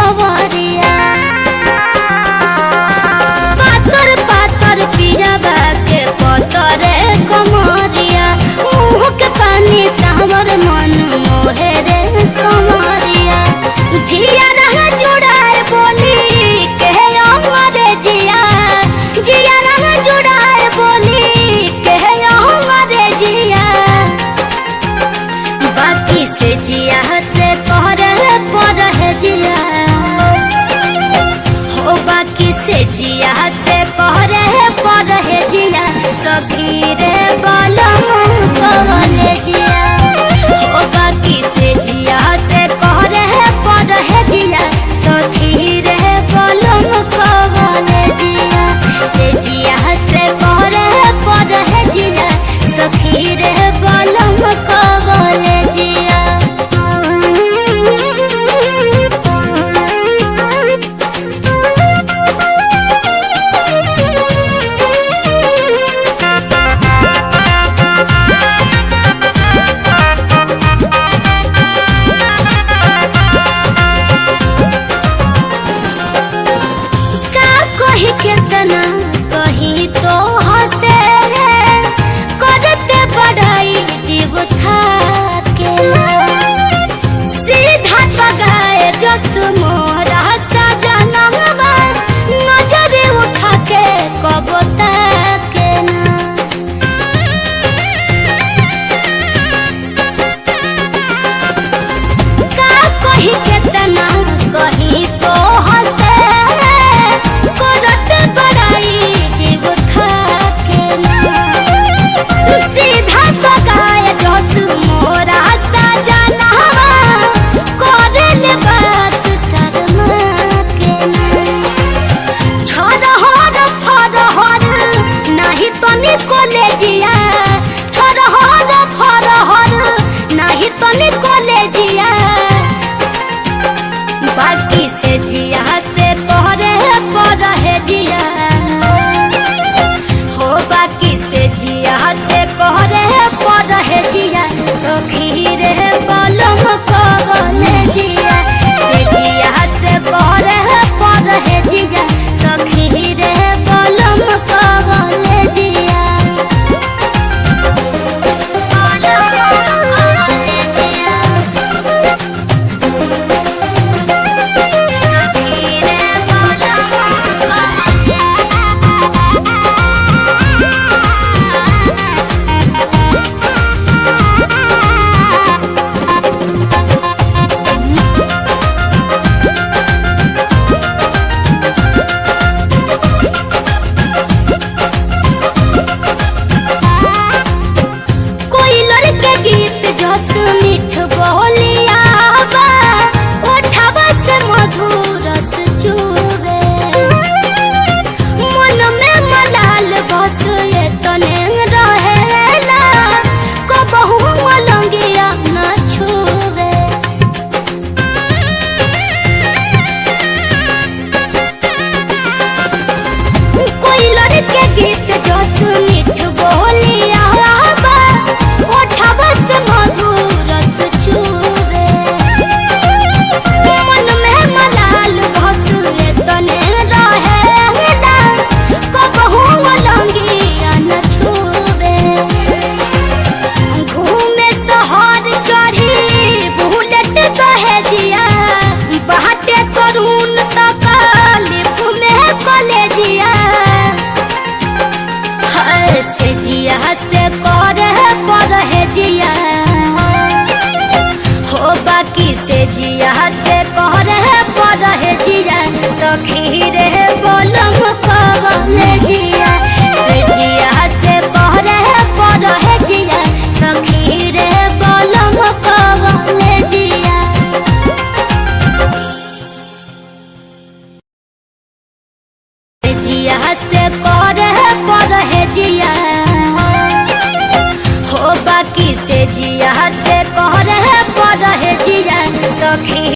सवरिया पातर पातर पियाबा के पतरे कमरिया मुँह के पानी सावर मन मोहे रे समरिया जिया रहा जुड़ाए बोली के अमरे जिया जिया रहा जुड़ाए बोली के अमरे जिया बाकी से जिया से कहरे पड़े जिया हो बाकी से जिया से कहरे पड़े जिया सखी रे बलम कवले जिया हो बाकी से जिया से कहरे पड़े जिया सखी रे बलम कवले जिया से जिया से कहरे पड़े जिया सखी रे बलम कवले जिया कितना कहीं तो हंसे करते बढ़ाई जीव थाके सीधा पगाए जस मोरा सजनम नजर उठा के कब तक ना का कहीं कितना कहीं तो हंसे बड़ाई जीव खाके सीधा पकाए जस मोरा सजना करल बात शर्मा के छरहर फरहर नहीं तो निकोले जिया छरहर फरहर नहीं तो निकोले जिया बाकी से जिया से कहरे पड़े जिया हो बाकी से जिया से कहरे पड़े जिया सखी रे बलम कवले जिया से जिया से कहरे पड़े जिया सखी रे बलम कवले जिया मीठ बोलिया उठावा से मधुर चूबे मन में मलाल बस ये तने रहेला कबहू मलंगिया न छुबे कोई लड़के गीत जस मीठ बोलिया उठावा से मधुर से करे पड़े जिया हो बाकी से जिया से कहरे पड़े जिया सखी रे बलम कवले जिया से जिया से कहरे पड़े जिया सखी रे बलम कवले जिया जिया से करे पड़े जिया हो बाकी से जिया से कहरे पड़े जिया सखी